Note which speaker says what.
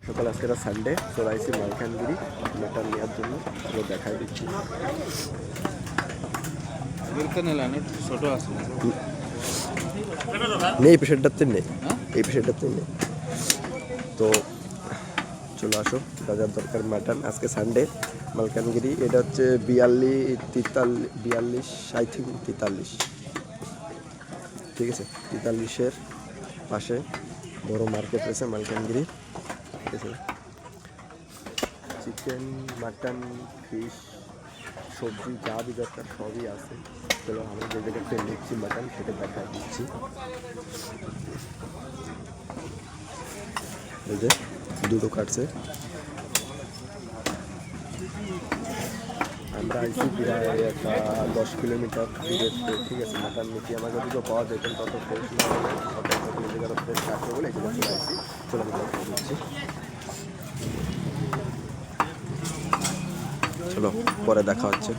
Speaker 1: সকাল আজকে সানডে, চলে আসছি মালকানগিরি মাটন নেওয়ার জন্য। পুরো দেখাই দিচ্ছি।
Speaker 2: ছোট আছে
Speaker 1: নেই, এই পেশেন্টটাতে নেই, এই পেশেন্টটাতে নেই। তো চলে আসো, যা যার দরকার মাটন। আজকে সানডে, মালকানগিরি। এটা হচ্ছে 42 আই থিঙ্ক 43, ঠিক আছে। 43-এর পাশে বড় মার্কেট রয়েছে মালকানগিরি, ঠিক আছে। চিকেন, মাটন, ফিশ, সবজি যা বি দরকার সবই আছে। চলো আমরা যে জায়গাতে নিচ্ছি মাটন সেটা দেখা দিচ্ছি। এই যে দুটো কাটছে। আমরা আইসি প্রায় একটা 10 কিলোমিটার দূরে, ঠিক আছে। মাটন নিচ্ছি, আমাকে দুটো পাওয়া যায় কিন্তু তত ফ্রেশ না হলে তত নিজেদের ফ্রেশ কাটবে বলে এগুলো চলে আসছি। চলো আমি দেখা দিচ্ছি। চলো পরে দেখা হচ্ছে।